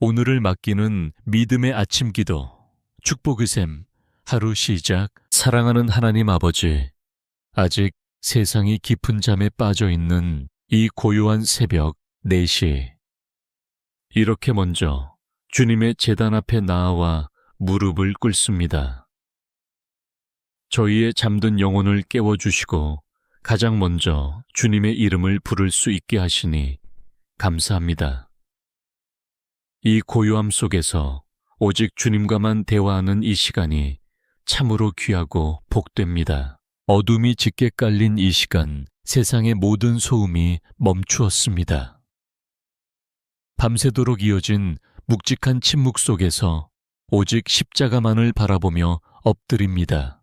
오늘을 맡기는 믿음의 아침 기도, 축복의 샘, 하루 시작. 사랑하는 하나님 아버지, 아직 세상이 깊은 잠에 빠져 있는 이 고요한 새벽 4시. 이렇게 먼저 주님의 제단 앞에 나아와 무릎을 꿇습니다. 저희의 잠든 영혼을 깨워주시고 가장 먼저 주님의 이름을 부를 수 있게 하시니 감사합니다. 이 고요함 속에서 오직 주님과만 대화하는 이 시간이 참으로 귀하고 복됩니다. 어둠이 짙게 깔린 이 시간, 세상의 모든 소음이 멈추었습니다. 밤새도록 이어진 묵직한 침묵 속에서 오직 십자가만을 바라보며 엎드립니다.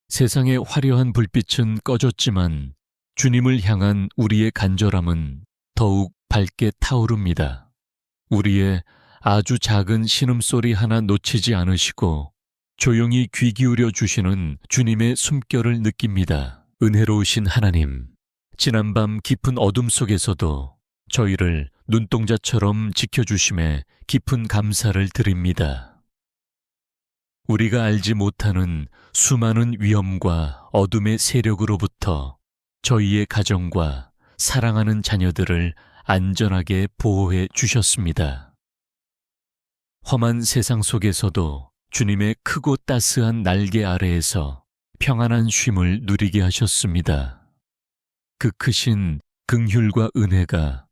세상의 화려한 불빛은 꺼졌지만 주님을 향한 우리의 간절함은 더욱 밝게 타오릅니다. 우리의 아주 작은 신음소리 하나 놓치지 않으시고 조용히 귀 기울여 주시는 주님의 숨결을 느낍니다. 은혜로우신 하나님, 지난밤 깊은 어둠 속에서도 저희를 눈동자처럼 지켜주심에 깊은 감사를 드립니다. 우리가 알지 못하는 수많은 위험과 어둠의 세력으로부터 저희의 가정과 사랑하는 자녀들을 안전하게 보호해 주셨습니다. 험한 세상 속에서도 주님의 크고 따스한 날개 아래에서 평안한 쉼을 누리게 하셨습니다. 그 크신 긍휼과 은혜가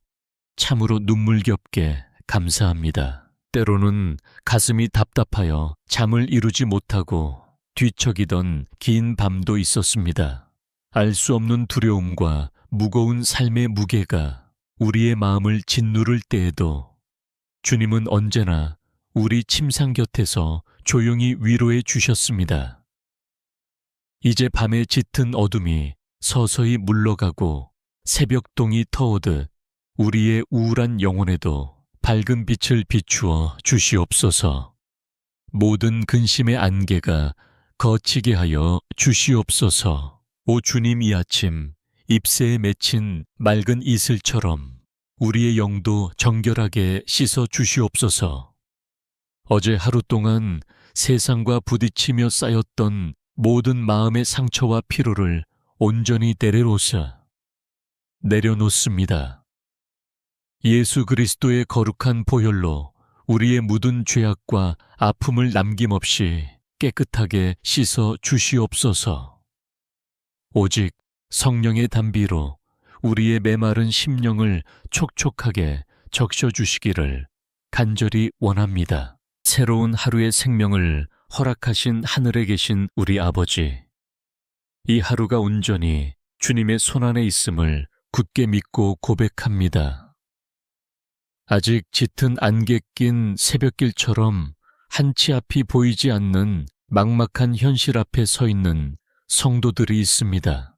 참으로 눈물겹게 감사합니다. 때로는 가슴이 답답하여 잠을 이루지 못하고 뒤척이던 긴 밤도 있었습니다. 알 수 없는 두려움과 무거운 삶의 무게가 우리의 마음을 짓누를 때에도 주님은 언제나 우리 침상 곁에서 조용히 위로해 주셨습니다. 이제 밤의 짙은 어둠이 서서히 물러가고 새벽동이 터오듯 우리의 우울한 영혼에도 밝은 빛을 비추어 주시옵소서. 모든 근심의 안개가 거치게 하여 주시옵소서. 오 주님, 이 아침 잎새에 맺힌 맑은 이슬처럼 우리의 영도 정결하게 씻어 주시옵소서. 어제 하루 동안 세상과 부딪히며 쌓였던 모든 마음의 상처와 피로를 온전히 내려놓습니다. 예수 그리스도의 거룩한 보혈로 우리의 묻은 죄악과 아픔을 남김없이 깨끗하게 씻어 주시옵소서. 오직 성령의 단비로 우리의 메마른 심령을 촉촉하게 적셔주시기를 간절히 원합니다. 새로운 하루의 생명을 허락하신 하늘에 계신 우리 아버지, 이 하루가 온전히 주님의 손안에 있음을 굳게 믿고 고백합니다. 아직 짙은 안개 낀 새벽길처럼 한치 앞이 보이지 않는 막막한 현실 앞에 서 있는 성도들이 있습니다.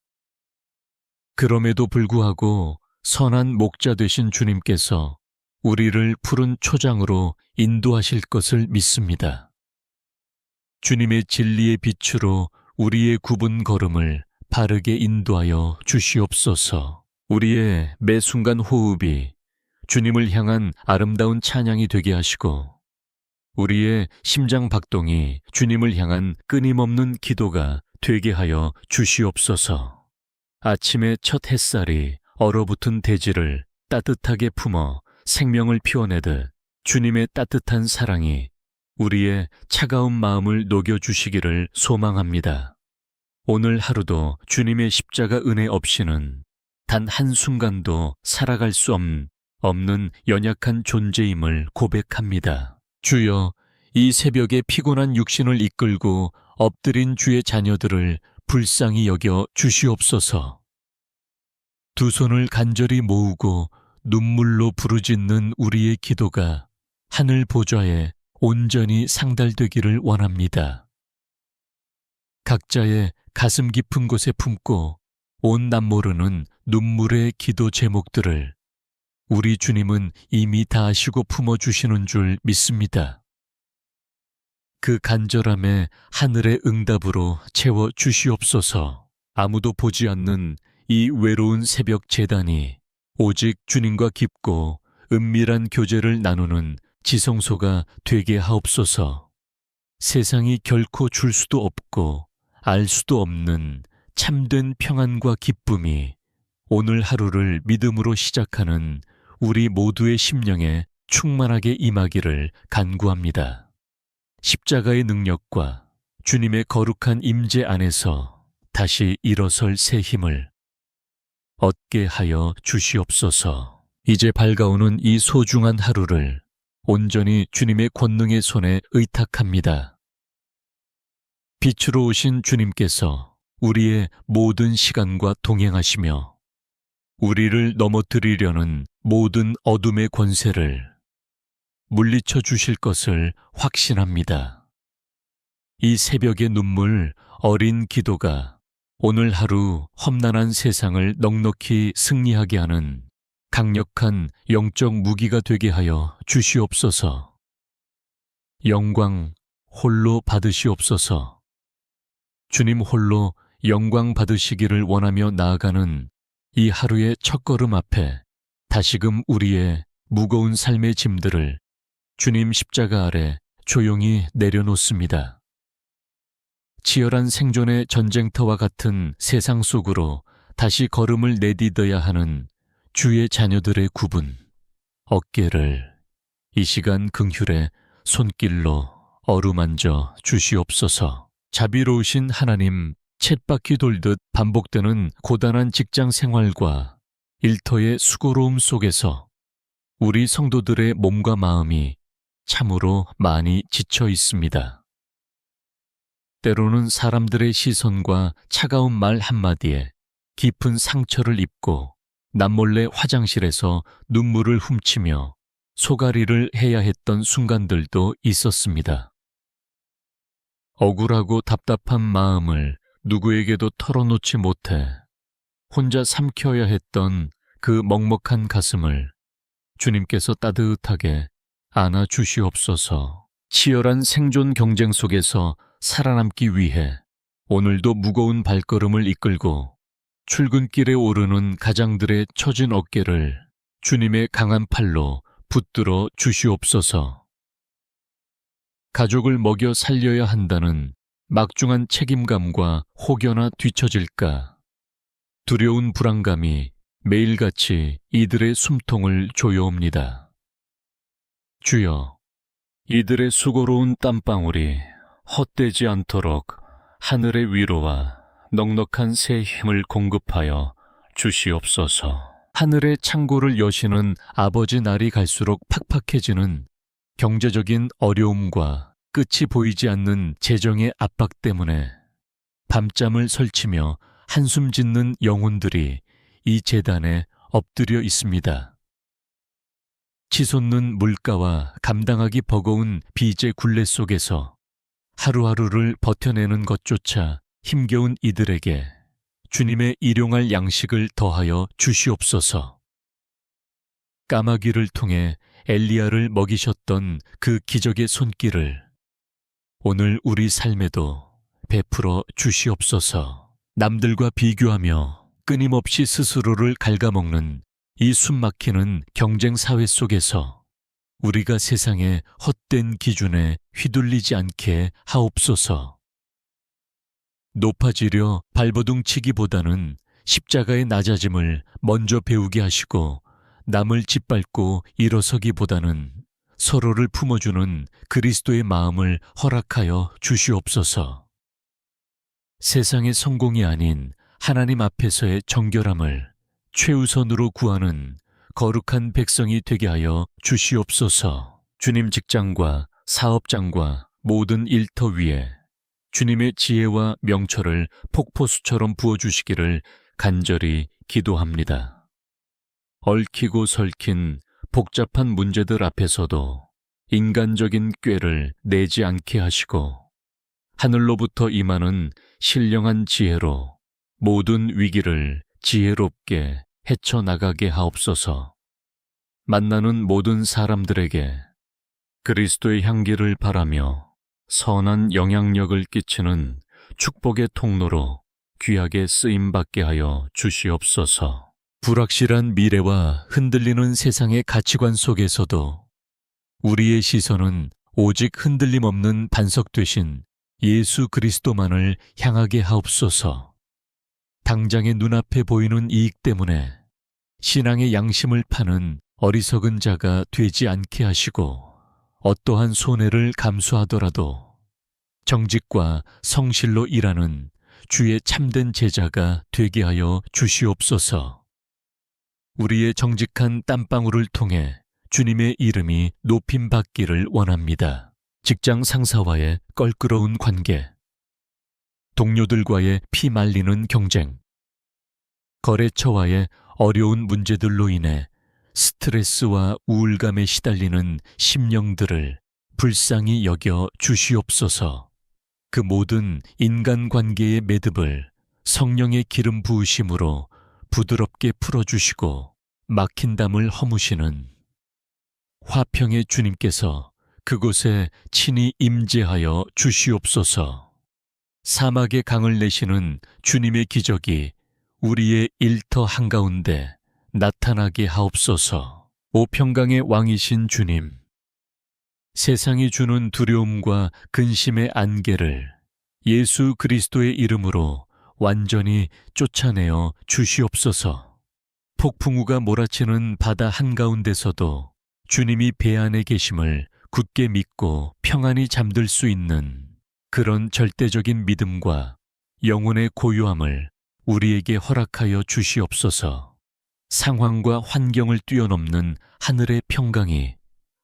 그럼에도 불구하고 선한 목자 되신 주님께서 우리를 푸른 초장으로 인도하실 것을 믿습니다. 주님의 진리의 빛으로 우리의 굽은 걸음을 바르게 인도하여 주시옵소서. 우리의 매 순간 호흡이 주님을 향한 아름다운 찬양이 되게 하시고 우리의 심장 박동이 주님을 향한 끊임없는 기도가 되게 하여 주시옵소서. 아침의 첫 햇살이 얼어붙은 대지를 따뜻하게 품어 생명을 피워내듯 주님의 따뜻한 사랑이 우리의 차가운 마음을 녹여주시기를 소망합니다. 오늘 하루도 주님의 십자가 은혜 없이는 단 한순간도 살아갈 수 없는 연약한 존재임을 고백합니다. 주여, 이 새벽에 피곤한 육신을 이끌고 엎드린 주의 자녀들을 불쌍히 여겨 주시옵소서. 두 손을 간절히 모으고 눈물로 부르짖는 우리의 기도가 하늘 보좌에 온전히 상달되기를 원합니다. 각자의 가슴 깊은 곳에 품고 온 남모르는 눈물의 기도 제목들을 우리 주님은 이미 다 아시고 품어주시는 줄 믿습니다. 그 간절함에 하늘의 응답으로 채워 주시옵소서. 아무도 보지 않는 이 외로운 새벽 제단이 오직 주님과 깊고 은밀한 교제를 나누는 지성소가 되게 하옵소서. 세상이 결코 줄 수도 없고 알 수도 없는 참된 평안과 기쁨이 오늘 하루를 믿음으로 시작하는 우리 모두의 심령에 충만하게 임하기를 간구합니다. 십자가의 능력과 주님의 거룩한 임재 안에서 다시 일어설 새 힘을 얻게 하여 주시옵소서. 이제 밝아오는 이 소중한 하루를 온전히 주님의 권능의 손에 의탁합니다. 빛으로 오신 주님께서 우리의 모든 시간과 동행하시며 우리를 넘어뜨리려는 모든 어둠의 권세를 물리쳐 주실 것을 확신합니다. 이 새벽의 눈물 어린 기도가 오늘 하루 험난한 세상을 넉넉히 승리하게 하는 강력한 영적 무기가 되게 하여 주시옵소서. 영광 홀로 받으시옵소서. 주님 홀로 영광 받으시기를 원하며 나아가는 이 하루의 첫걸음 앞에 다시금 우리의 무거운 삶의 짐들을 주님 십자가 아래 조용히 내려놓습니다. 치열한 생존의 전쟁터와 같은 세상 속으로 다시 걸음을 내디뎌야 하는 주의 자녀들의 구분, 어깨를 이 시간 긍휼의 손길로 어루만져 주시옵소서. 자비로우신 하나님, 쳇바퀴 돌듯 반복되는 고단한 직장 생활과 일터의 수고로움 속에서 우리 성도들의 몸과 마음이 참으로 많이 지쳐 있습니다. 때로는 사람들의 시선과 차가운 말 한마디에 깊은 상처를 입고 남몰래 화장실에서 눈물을 훔치며 소가리를 해야 했던 순간들도 있었습니다. 억울하고 답답한 마음을 누구에게도 털어놓지 못해 혼자 삼켜야 했던 그 먹먹한 가슴을 주님께서 따뜻하게 안아주시옵소서. 치열한 생존 경쟁 속에서 살아남기 위해 오늘도 무거운 발걸음을 이끌고 출근길에 오르는 가장들의 처진 어깨를 주님의 강한 팔로 붙들어 주시옵소서. 가족을 먹여 살려야 한다는 막중한 책임감과 혹여나 뒤처질까 두려운 불안감이 매일같이 이들의 숨통을 조여옵니다. 주여, 이들의 수고로운 땀방울이 헛되지 않도록 하늘의 위로와 넉넉한 새 힘을 공급하여 주시옵소서. 하늘의 창고를 여시는 아버지 날이 갈수록 팍팍해지는 경제적인 어려움과 끝이 보이지 않는 재정의 압박 때문에 밤잠을 설치며 한숨 짓는 영혼들이 이 재단에 엎드려 있습니다. 치솟는 물가와 감당하기 버거운 빚의 굴레 속에서 하루하루를 버텨내는 것조차 힘겨운 이들에게 주님의 일용할 양식을 더하여 주시옵소서. 까마귀를 통해 엘리야를 먹이셨던 그 기적의 손길을 오늘 우리 삶에도 베풀어 주시옵소서. 남들과 비교하며 끊임없이 스스로를 갉아먹는 이 숨막히는 경쟁 사회 속에서 우리가 세상의 헛된 기준에 휘둘리지 않게 하옵소서. 높아지려 발버둥치기보다는 십자가의 낮아짐을 먼저 배우게 하시고 남을 짓밟고 일어서기보다는 서로를 품어주는 그리스도의 마음을 허락하여 주시옵소서. 세상의 성공이 아닌 하나님 앞에서의 정결함을 최우선으로 구하는 거룩한 백성이 되게 하여 주시옵소서. 주님 직장과 사업장과 모든 일터 위에 주님의 지혜와 명철을 폭포수처럼 부어주시기를 간절히 기도합니다. 얽히고 설킨 복잡한 문제들 앞에서도 인간적인 꾀를 내지 않게 하시고 하늘로부터 임하는 신령한 지혜로 모든 위기를 지혜롭게 헤쳐나가게 하옵소서. 만나는 모든 사람들에게 그리스도의 향기를 바라며 선한 영향력을 끼치는 축복의 통로로 귀하게 쓰임받게 하여 주시옵소서. 불확실한 미래와 흔들리는 세상의 가치관 속에서도 우리의 시선은 오직 흔들림 없는 반석 되신 예수 그리스도만을 향하게 하옵소서. 당장의 눈앞에 보이는 이익 때문에 신앙의 양심을 파는 어리석은 자가 되지 않게 하시고, 어떠한 손해를 감수하더라도 정직과 성실로 일하는 주의 참된 제자가 되게 하여 주시옵소서. 우리의 정직한 땀방울을 통해 주님의 이름이 높임받기를 원합니다. 직장 상사와의 껄끄러운 관계, 동료들과의 피 말리는 경쟁, 거래처와의 어려운 문제들로 인해 스트레스와 우울감에 시달리는 심령들을 불쌍히 여겨 주시옵소서. 그 모든 인간관계의 매듭을 성령의 기름 부으심으로 부드럽게 풀어주시고, 막힌 담을 허무시는 화평의 주님께서 그곳에 친히 임재하여 주시옵소서. 사막의 강을 내시는 주님의 기적이 우리의 일터 한가운데 나타나게 하옵소서. 오평강의 왕이신 주님, 세상이 주는 두려움과 근심의 안개를 예수 그리스도의 이름으로 완전히 쫓아내어 주시옵소서. 폭풍우가 몰아치는 바다 한가운데서도 주님이 배 안에 계심을 굳게 믿고 평안히 잠들 수 있는 그런 절대적인 믿음과 영혼의 고요함을 우리에게 허락하여 주시옵소서. 상황과 환경을 뛰어넘는 하늘의 평강이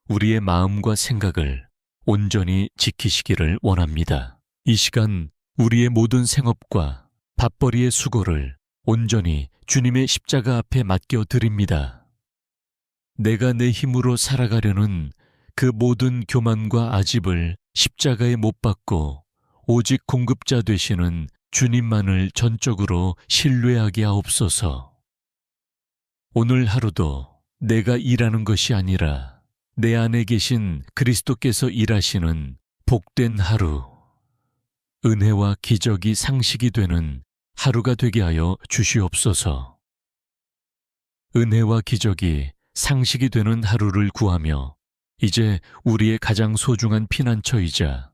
우리의 마음과 생각을 온전히 지키시기를 원합니다. 이 시간 우리의 모든 생업과 밥벌이의 수고를 온전히 주님의 십자가 앞에 맡겨드립니다. 내가 내 힘으로 살아가려는 그 모든 교만과 아집을 십자가에 못 박고 오직 공급자 되시는 주님만을 전적으로 신뢰하게 하옵소서. 오늘 하루도 내가 일하는 것이 아니라 내 안에 계신 그리스도께서 일하시는 복된 하루, 은혜와 기적이 상식이 되는 하루가 되게 하여 주시옵소서. 은혜와 기적이 상식이 되는 하루를 구하며 이제 우리의 가장 소중한 피난처이자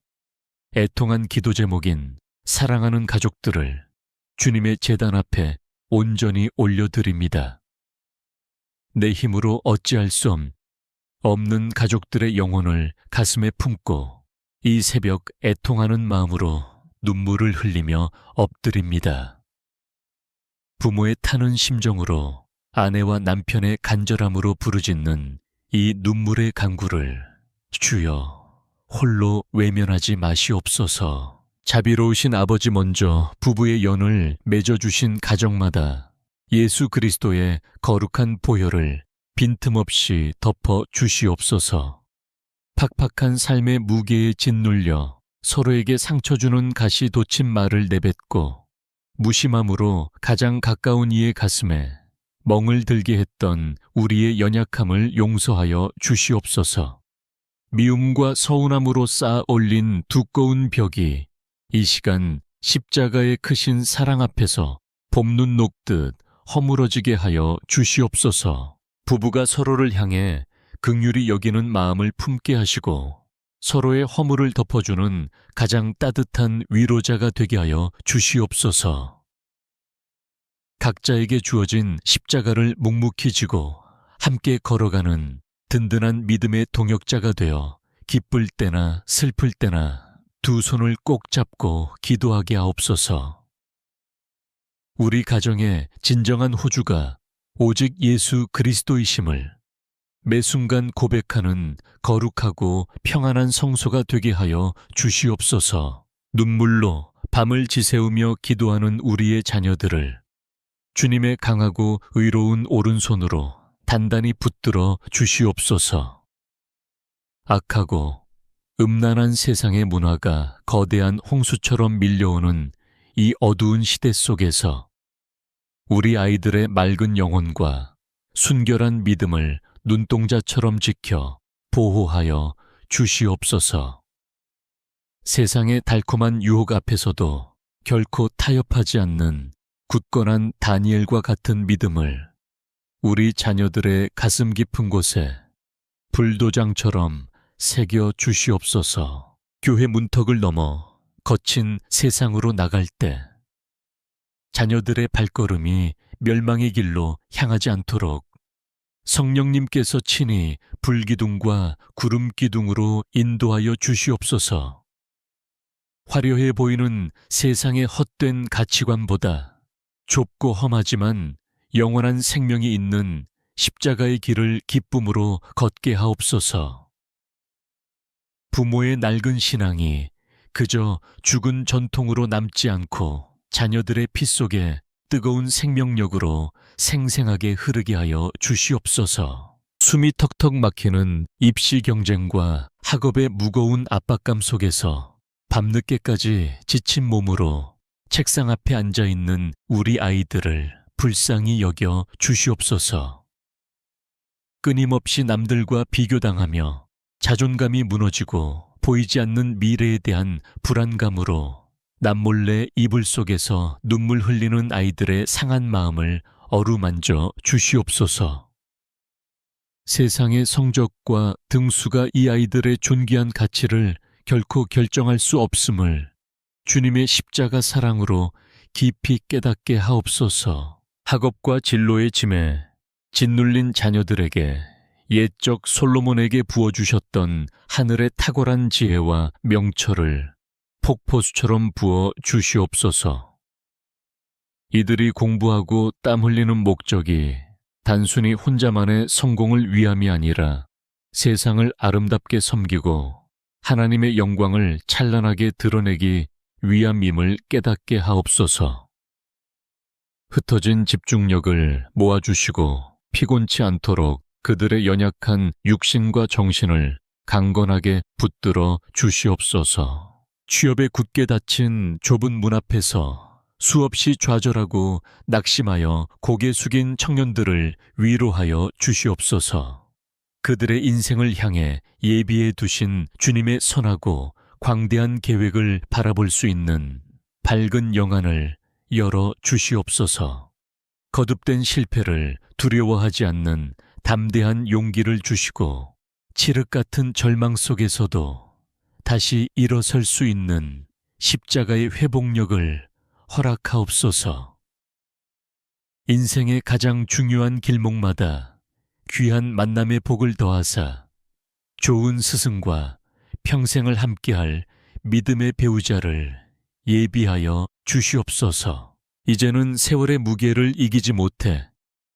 애통한 기도 제목인 사랑하는 가족들을 주님의 제단 앞에 온전히 올려드립니다. 내 힘으로 어찌할 수 없는 가족들의 영혼을 가슴에 품고 이 새벽 애통하는 마음으로 눈물을 흘리며 엎드립니다. 부모의 타는 심정으로 아내와 남편의 간절함으로 부르짖는 이 눈물의 강구를 주여 홀로 외면하지 마시옵소서. 자비로우신 아버지, 먼저 부부의 연을 맺어주신 가정마다 예수 그리스도의 거룩한 보혈을 빈틈없이 덮어 주시옵소서. 팍팍한 삶의 무게에 짓눌려 서로에게 상처 주는 가시 돋친 말을 내뱉고 무심함으로 가장 가까운 이의 가슴에 멍을 들게 했던 우리의 연약함을 용서하여 주시옵소서. 미움과 서운함으로 쌓아 올린 두꺼운 벽이 이 시간 십자가의 크신 사랑 앞에서 봄눈 녹듯 허물어지게 하여 주시옵소서. 부부가 서로를 향해 긍휼히 여기는 마음을 품게 하시고 서로의 허물을 덮어주는 가장 따뜻한 위로자가 되게 하여 주시옵소서. 각자에게 주어진 십자가를 묵묵히 지고 함께 걸어가는 든든한 믿음의 동역자가 되어 기쁠 때나 슬플 때나 두 손을 꼭 잡고 기도하게 하옵소서. 우리 가정의 진정한 호주가 오직 예수 그리스도이심을 매 순간 고백하는 거룩하고 평안한 성소가 되게 하여 주시옵소서. 눈물로 밤을 지새우며 기도하는 우리의 자녀들을 주님의 강하고 의로운 오른손으로 단단히 붙들어 주시옵소서. 악하고 음란한 세상의 문화가 거대한 홍수처럼 밀려오는 이 어두운 시대 속에서 우리 아이들의 맑은 영혼과 순결한 믿음을 눈동자처럼 지켜 보호하여 주시옵소서. 세상의 달콤한 유혹 앞에서도 결코 타협하지 않는 굳건한 다니엘과 같은 믿음을 우리 자녀들의 가슴 깊은 곳에 불도장처럼 새겨 주시옵소서. 교회 문턱을 넘어 거친 세상으로 나갈 때 자녀들의 발걸음이 멸망의 길로 향하지 않도록 성령님께서 친히 불기둥과 구름기둥으로 인도하여 주시옵소서. 화려해 보이는 세상의 헛된 가치관보다 좁고 험하지만 영원한 생명이 있는 십자가의 길을 기쁨으로 걷게 하옵소서. 부모의 낡은 신앙이 그저 죽은 전통으로 남지 않고 자녀들의 피 속에 뜨거운 생명력으로 생생하게 흐르게 하여 주시옵소서. 숨이 턱턱 막히는 입시 경쟁과 학업의 무거운 압박감 속에서 밤늦게까지 지친 몸으로 책상 앞에 앉아있는 우리 아이들을 불쌍히 여겨 주시옵소서. 끊임없이 남들과 비교당하며 자존감이 무너지고 보이지 않는 미래에 대한 불안감으로 남몰래 이불 속에서 눈물 흘리는 아이들의 상한 마음을 어루만져 주시옵소서. 세상의 성적과 등수가 이 아이들의 존귀한 가치를 결코 결정할 수 없음을 주님의 십자가 사랑으로 깊이 깨닫게 하옵소서. 학업과 진로의 짐에 짓눌린 자녀들에게 옛적 솔로몬에게 부어주셨던 하늘의 탁월한 지혜와 명철을 폭포수처럼 부어 주시옵소서. 이들이 공부하고 땀 흘리는 목적이 단순히 혼자만의 성공을 위함이 아니라 세상을 아름답게 섬기고 하나님의 영광을 찬란하게 드러내기 위함임을 깨닫게 하옵소서. 흩어진 집중력을 모아주시고 피곤치 않도록 그들의 연약한 육신과 정신을 강건하게 붙들어 주시옵소서. 취업에 굳게 닫힌 좁은 문 앞에서 수없이 좌절하고 낙심하여 고개 숙인 청년들을 위로하여 주시옵소서. 그들의 인생을 향해 예비해 두신 주님의 선하고 광대한 계획을 바라볼 수 있는 밝은 영안을 열어 주시옵소서. 거듭된 실패를 두려워하지 않는 담대한 용기를 주시고 칠흑 같은 절망 속에서도 다시 일어설 수 있는 십자가의 회복력을 허락하옵소서. 인생의 가장 중요한 길목마다 귀한 만남의 복을 더하사 좋은 스승과 평생을 함께할 믿음의 배우자를 예비하여 주시옵소서. 이제는 세월의 무게를 이기지 못해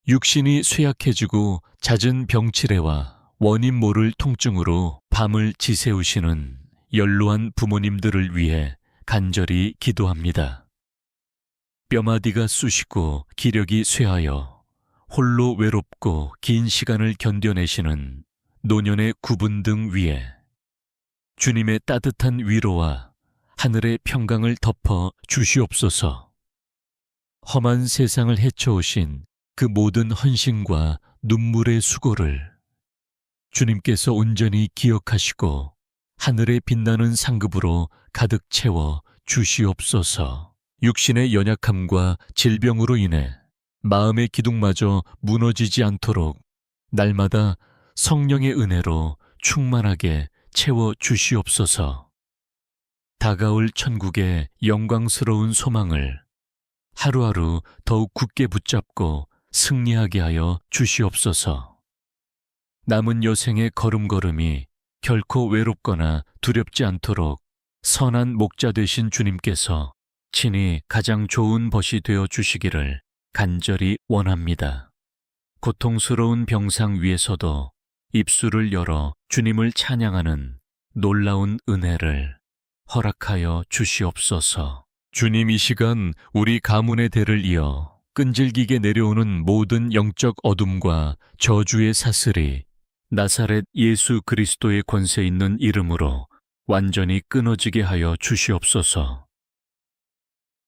육신이 쇠약해지고 잦은 병치레와 원인 모를 통증으로 밤을 지새우시는 연로한 부모님들을 위해 간절히 기도합니다. 뼈마디가 쑤시고 기력이 쇠하여 홀로 외롭고 긴 시간을 견뎌내시는 노년의 구분 등 위에 주님의 따뜻한 위로와 하늘의 평강을 덮어 주시옵소서. 험한 세상을 헤쳐오신 그 모든 헌신과 눈물의 수고를 주님께서 온전히 기억하시고 하늘의 빛나는 상급으로 가득 채워 주시옵소서. 육신의 연약함과 질병으로 인해 마음의 기둥마저 무너지지 않도록 날마다 성령의 은혜로 충만하게 채워 주시옵소서. 다가올 천국의 영광스러운 소망을 하루하루 더욱 굳게 붙잡고 승리하게 하여 주시옵소서. 남은 여생의 걸음걸음이 결코 외롭거나 두렵지 않도록 선한 목자 되신 주님께서 친히 가장 좋은 벗이 되어 주시기를 간절히 원합니다. 고통스러운 병상 위에서도 입술을 열어 주님을 찬양하는 놀라운 은혜를 허락하여 주시옵소서. 주님, 이 시간 우리 가문의 대를 이어 끈질기게 내려오는 모든 영적 어둠과 저주의 사슬이 나사렛 예수 그리스도의 권세 있는 이름으로 완전히 끊어지게 하여 주시옵소서.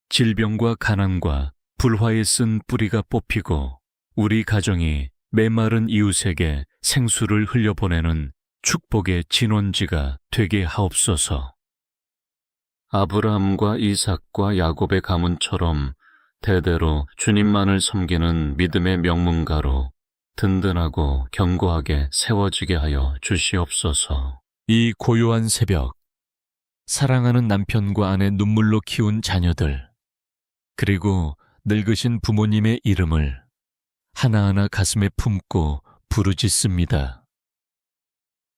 질병과 가난과 불화에 쓴 뿌리가 뽑히고 우리 가정이 메마른 이웃에게 생수를 흘려보내는 축복의 진원지가 되게 하옵소서. 아브라함과 이삭과 야곱의 가문처럼 대대로 주님만을 섬기는 믿음의 명문가로 든든하고 견고하게 세워지게 하여 주시옵소서. 이 고요한 새벽, 사랑하는 남편과 아내 눈물로 키운 자녀들, 그리고 늙으신 부모님의 이름을 하나하나 가슴에 품고 부르짖습니다.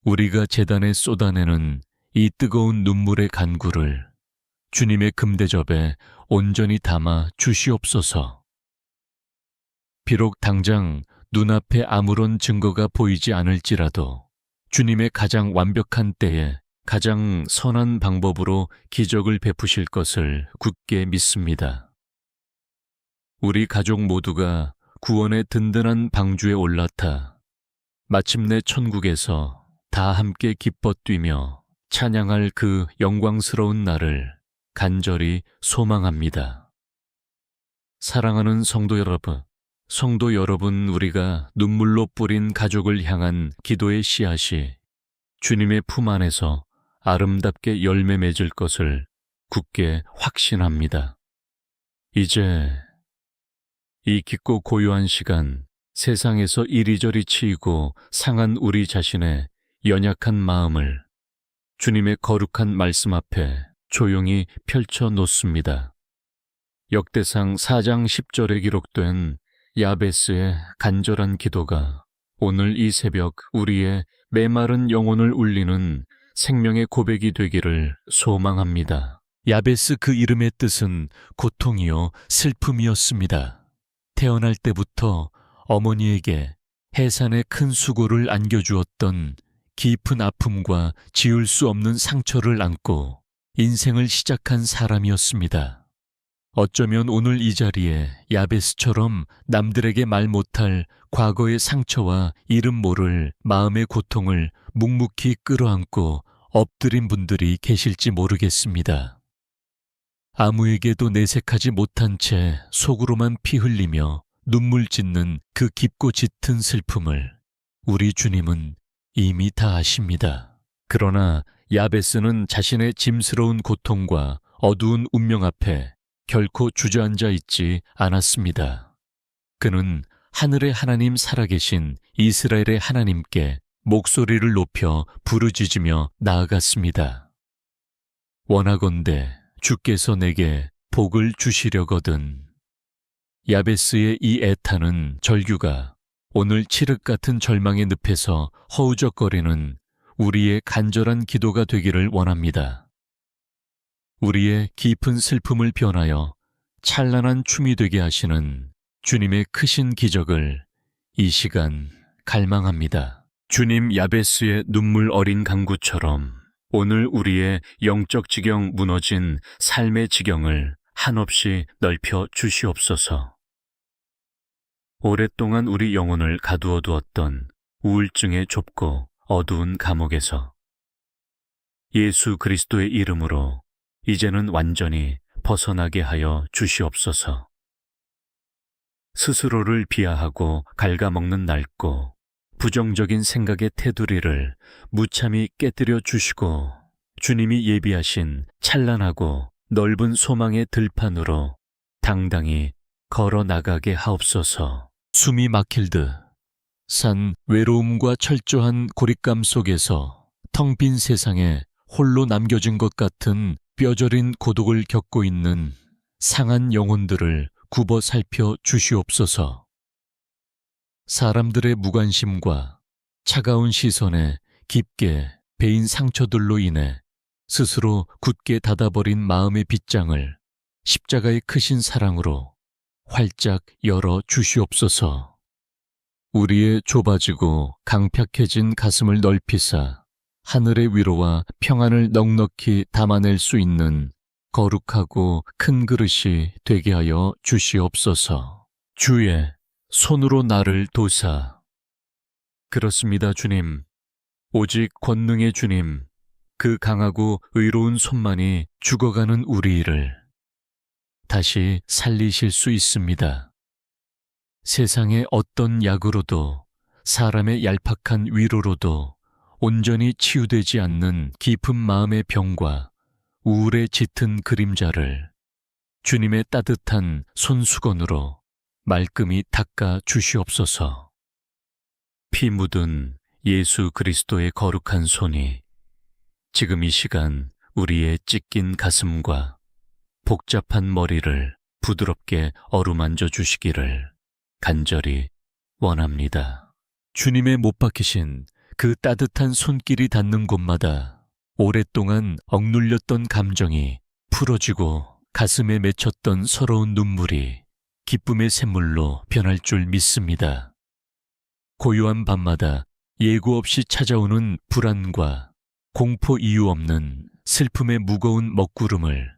우리가 제단에 쏟아내는 이 뜨거운 눈물의 간구를 주님의 금대접에 온전히 담아 주시옵소서. 비록 당장 눈앞에 아무런 증거가 보이지 않을지라도 주님의 가장 완벽한 때에 가장 선한 방법으로 기적을 베푸실 것을 굳게 믿습니다. 우리 가족 모두가 구원의 든든한 방주에 올라타 마침내 천국에서 다 함께 기뻐 뛰며 찬양할 그 영광스러운 날을 간절히 소망합니다. 사랑하는 성도 여러분, 우리가 눈물로 뿌린 가족을 향한 기도의 씨앗이 주님의 품 안에서 아름답게 열매 맺을 것을 굳게 확신합니다. 이제 이 깊고 고요한 시간, 세상에서 이리저리 치이고 상한 우리 자신의 연약한 마음을 주님의 거룩한 말씀 앞에 조용히 펼쳐 놓습니다. 역대상 4장 10절에 기록된 야베스의 간절한 기도가 오늘 이 새벽 우리의 메마른 영혼을 울리는 생명의 고백이 되기를 소망합니다. 야베스 그 이름의 뜻은 고통이요 슬픔이었습니다. 태어날 때부터 어머니에게 해산의 큰 수고를 안겨주었던 깊은 아픔과 지울 수 없는 상처를 안고 인생을 시작한 사람이었습니다. 어쩌면 오늘 이 자리에 야베스처럼 남들에게 말 못할 과거의 상처와 이름 모를 마음의 고통을 묵묵히 끌어안고 엎드린 분들이 계실지 모르겠습니다. 아무에게도 내색하지 못한 채 속으로만 피 흘리며 눈물 짓는 그 깊고 짙은 슬픔을 우리 주님은 이미 다 아십니다. 그러나 야베스는 자신의 짐스러운 고통과 어두운 운명 앞에 결코 주저앉아 있지 않았습니다. 그는 하늘의 하나님 살아계신 이스라엘의 하나님께 목소리를 높여 부르짖으며 나아갔습니다. 원하건대 주께서 내게 복을 주시려거든. 야베스의 이 애타는 절규가 오늘 칠흑 같은 절망의 늪에서 허우적거리는 우리의 간절한 기도가 되기를 원합니다. 우리의 깊은 슬픔을 변하여 찬란한 춤이 되게 하시는 주님의 크신 기적을 이 시간 갈망합니다. 주님 야베스의 눈물 어린 강구처럼 오늘 우리의 영적 지경 무너진 삶의 지경을 한없이 넓혀 주시옵소서. 오랫동안 우리 영혼을 가두어 두었던 우울증의 좁고 어두운 감옥에서 예수 그리스도의 이름으로 이제는 완전히 벗어나게 하여 주시옵소서. 스스로를 비하하고 갉아먹는 낡고 부정적인 생각의 테두리를 무참히 깨뜨려 주시고 주님이 예비하신 찬란하고 넓은 소망의 들판으로 당당히 걸어 나가게 하옵소서. 숨이 막힐 듯 산 외로움과 철저한 고립감 속에서 텅 빈 세상에 홀로 남겨진 것 같은 뼈저린 고독을 겪고 있는 상한 영혼들을 굽어 살펴 주시옵소서. 사람들의 무관심과 차가운 시선에 깊게 베인 상처들로 인해 스스로 굳게 닫아버린 마음의 빗장을 십자가의 크신 사랑으로 활짝 열어 주시옵소서. 우리의 좁아지고 강팍해진 가슴을 넓히사 하늘의 위로와 평안을 넉넉히 담아낼 수 있는 거룩하고 큰 그릇이 되게 하여 주시옵소서. 주의 손으로 나를 도사. 그렇습니다, 주님. 오직 권능의 주님, 그 강하고 의로운 손만이 죽어가는 우리를 다시 살리실 수 있습니다. 세상의 어떤 약으로도 사람의 얄팍한 위로로도 온전히 치유되지 않는 깊은 마음의 병과 우울의 짙은 그림자를 주님의 따뜻한 손수건으로 말끔히 닦아 주시옵소서. 피 묻은 예수 그리스도의 거룩한 손이 지금 이 시간 우리의 찢긴 가슴과 복잡한 머리를 부드럽게 어루만져 주시기를 간절히 원합니다. 주님의 못 박히신 그 따뜻한 손길이 닿는 곳마다 오랫동안 억눌렸던 감정이 풀어지고 가슴에 맺혔던 서러운 눈물이 기쁨의 샘물로 변할 줄 믿습니다. 고요한 밤마다 예고 없이 찾아오는 불안과 공포 이유 없는 슬픔의 무거운 먹구름을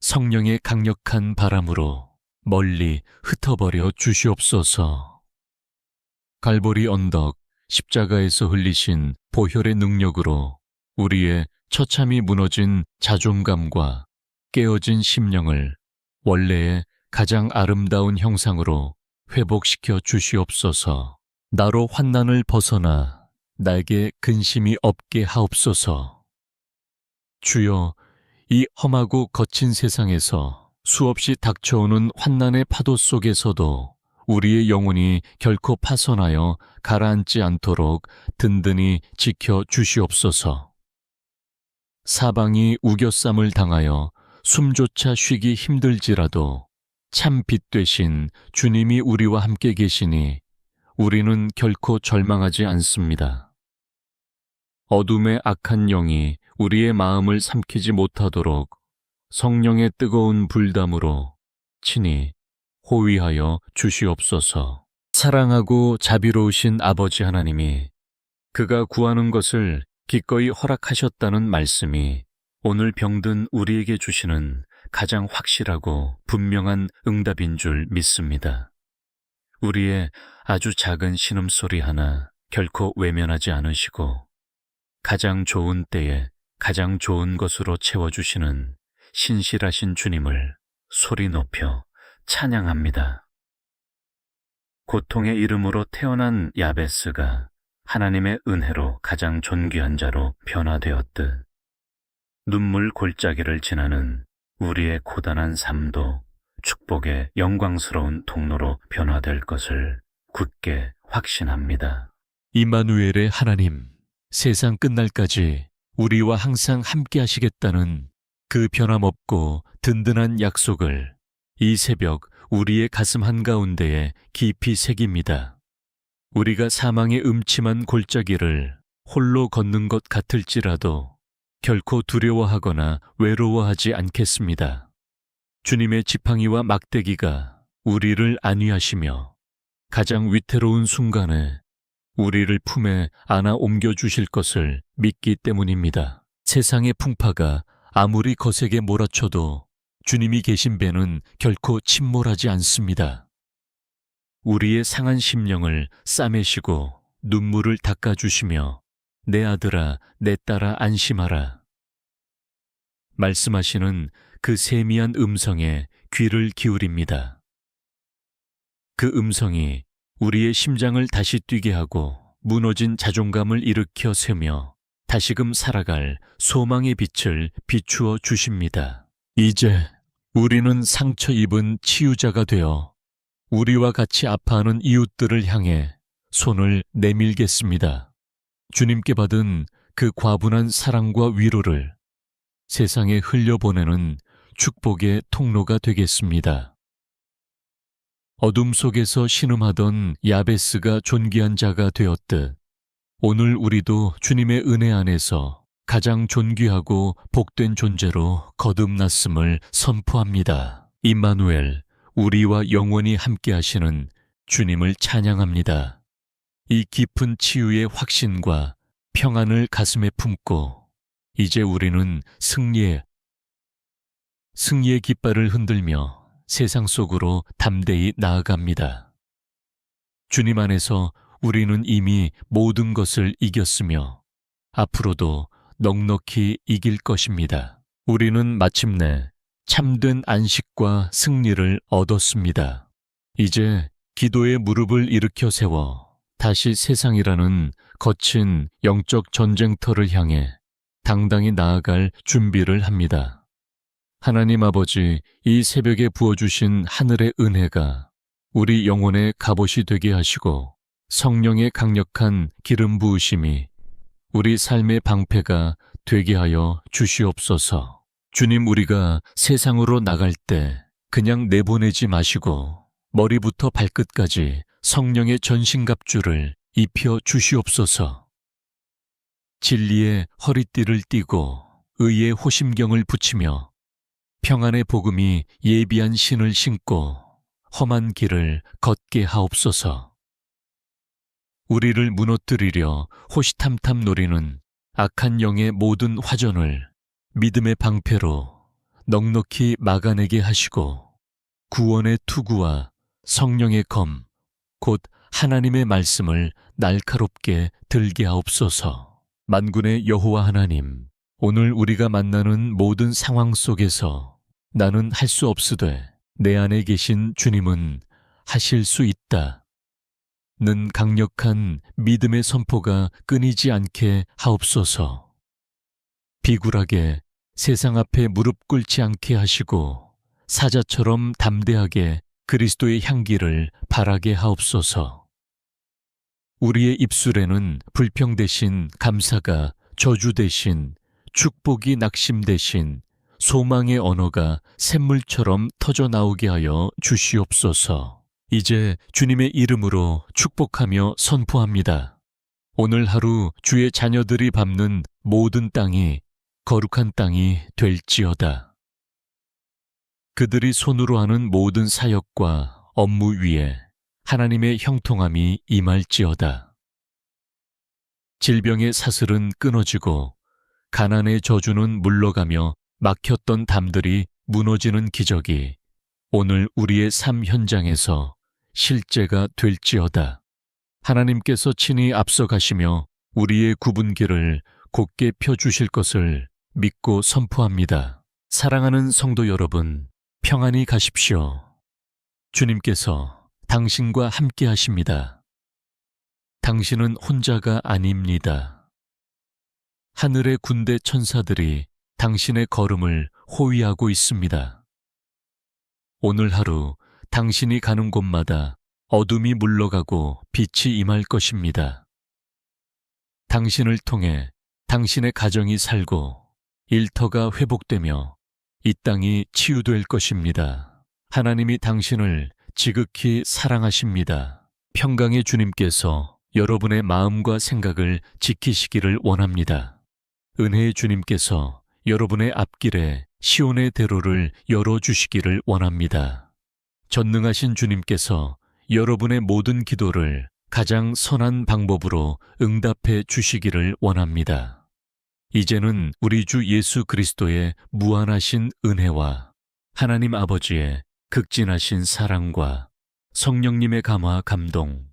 성령의 강력한 바람으로 멀리 흩어버려 주시옵소서. 갈보리 언덕 십자가에서 흘리신 보혈의 능력으로 우리의 처참히 무너진 자존감과 깨어진 심령을 원래의 가장 아름다운 형상으로 회복시켜 주시옵소서. 나로 환난을 벗어나 나에게 근심이 없게 하옵소서. 주여, 이 험하고 거친 세상에서 수없이 닥쳐오는 환난의 파도 속에서도 우리의 영혼이 결코 파손하여 가라앉지 않도록 든든히 지켜 주시옵소서. 사방이 우겨쌈을 당하여 숨조차 쉬기 힘들지라도 참 빛 되신 주님이 우리와 함께 계시니 우리는 결코 절망하지 않습니다. 어둠의 악한 영이 우리의 마음을 삼키지 못하도록 성령의 뜨거운 불담으로 친히 호위하여 주시옵소서. 사랑하고 자비로우신 아버지 하나님이 그가 구하는 것을 기꺼이 허락하셨다는 말씀이 오늘 병든 우리에게 주시는 가장 확실하고 분명한 응답인 줄 믿습니다. 우리의 아주 작은 신음소리 하나 결코 외면하지 않으시고 가장 좋은 때에 가장 좋은 것으로 채워주시는 신실하신 주님을 소리 높여 찬양합니다. 고통의 이름으로 태어난 야베스가 하나님의 은혜로 가장 존귀한 자로 변화되었듯 눈물 골짜기를 지나는 우리의 고단한 삶도 축복의 영광스러운 통로로 변화될 것을 굳게 확신합니다. 임마누엘의 하나님, 세상 끝날까지 우리와 항상 함께 하시겠다는 그 변함없고 든든한 약속을 이 새벽 우리의 가슴 한가운데에 깊이 새깁니다. 우리가 사망의 음침한 골짜기를 홀로 걷는 것 같을지라도 결코 두려워하거나 외로워하지 않겠습니다. 주님의 지팡이와 막대기가 우리를 안위하시며 가장 위태로운 순간에 우리를 품에 안아 옮겨주실 것을 믿기 때문입니다. 세상의 풍파가 아무리 거세게 몰아쳐도 주님이 계신 배는 결코 침몰하지 않습니다. 우리의 상한 심령을 싸매시고 눈물을 닦아주시며 내 아들아, 내 딸아 안심하라. 말씀하시는 그 세미한 음성에 귀를 기울입니다. 그 음성이 우리의 심장을 다시 뛰게 하고 무너진 자존감을 일으켜 세며 다시금 살아갈 소망의 빛을 비추어 주십니다. 이제 우리는 상처 입은 치유자가 되어 우리와 같이 아파하는 이웃들을 향해 손을 내밀겠습니다. 주님께 받은 그 과분한 사랑과 위로를 세상에 흘려보내는 축복의 통로가 되겠습니다. 어둠 속에서 신음하던 야베스가 존귀한 자가 되었듯 오늘 우리도 주님의 은혜 안에서 가장 존귀하고 복된 존재로 거듭났음을 선포합니다. 임마누엘, 우리와 영원히 함께 하시는 주님을 찬양합니다. 이 깊은 치유의 확신과 평안을 가슴에 품고 이제 우리는 승리의 깃발을 흔들며 세상 속으로 담대히 나아갑니다. 주님 안에서 우리는 이미 모든 것을 이겼으며 앞으로도 넉넉히 이길 것입니다. 우리는 마침내 참된 안식과 승리를 얻었습니다. 이제 기도의 무릎을 일으켜 세워 다시 세상이라는 거친 영적 전쟁터를 향해 당당히 나아갈 준비를 합니다. 하나님 아버지, 이 새벽에 부어주신 하늘의 은혜가 우리 영혼의 갑옷이 되게 하시고 성령의 강력한 기름 부으심이 우리 삶의 방패가 되게 하여 주시옵소서. 주님, 우리가 세상으로 나갈 때 그냥 내보내지 마시고 머리부터 발끝까지 성령의 전신갑주를 입혀 주시옵소서. 진리의 허리띠를 띠고 의의 호심경을 붙이며 평안의 복음이 예비한 신을 신고 험한 길을 걷게 하옵소서. 우리를 무너뜨리려 호시탐탐 노리는 악한 영의 모든 화전을 믿음의 방패로 넉넉히 막아내게 하시고 구원의 투구와 성령의 검, 곧 하나님의 말씀을 날카롭게 들게 하옵소서. 만군의 여호와 하나님, 오늘 우리가 만나는 모든 상황 속에서 나는 할 수 없으되 내 안에 계신 주님은 하실 수 있다 는 강력한 믿음의 선포가 끊이지 않게 하옵소서. 비굴하게 세상 앞에 무릎 꿇지 않게 하시고 사자처럼 담대하게 그리스도의 향기를 바라게 하옵소서. 우리의 입술에는 불평 대신 감사가, 저주 대신 축복이 낙심 대신 소망의 언어가 샘물처럼 터져 나오게 하여 주시옵소서. 이제 주님의 이름으로 축복하며 선포합니다. 오늘 하루 주의 자녀들이 밟는 모든 땅이 거룩한 땅이 될지어다. 그들이 손으로 하는 모든 사역과 업무 위에 하나님의 형통함이 임할지어다. 질병의 사슬은 끊어지고 가난의 저주는 물러가며 막혔던 담들이 무너지는 기적이 오늘 우리의 삶 현장에서 실제가 될지어다. 하나님께서 친히 앞서가시며 우리의 굽은 길을 곧게 펴주실 것을 믿고 선포합니다. 사랑하는 성도 여러분, 평안히 가십시오. 주님께서 당신과 함께 하십니다. 당신은 혼자가 아닙니다. 하늘의 군대 천사들이 당신의 걸음을 호위하고 있습니다. 오늘 하루 당신이 가는 곳마다 어둠이 물러가고 빛이 임할 것입니다. 당신을 통해 당신의 가정이 살고 일터가 회복되며 이 땅이 치유될 것입니다. 하나님이 당신을 지극히 사랑하십니다. 평강의 주님께서 여러분의 마음과 생각을 지키시기를 원합니다. 은혜의 주님께서 여러분의 앞길에 시온의 대로를 열어주시기를 원합니다. 전능하신 주님께서 여러분의 모든 기도를 가장 선한 방법으로 응답해 주시기를 원합니다. 이제는 우리 주 예수 그리스도의 무한하신 은혜와 하나님 아버지의 극진하신 사랑과 성령님의 감화 감동,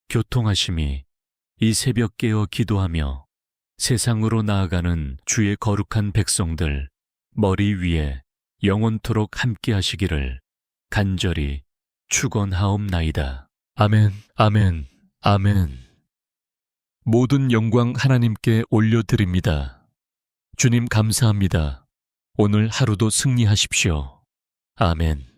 교통하심이 이 새벽 깨어 기도하며 세상으로 나아가는 주의 거룩한 백성들 머리 위에 영원토록 함께 하시기를 간절히 축원하옵나이다. 아멘, 아멘, 아멘. 모든 영광 하나님께 올려드립니다. 주님 감사합니다. 오늘 하루도 승리하십시오. 아멘.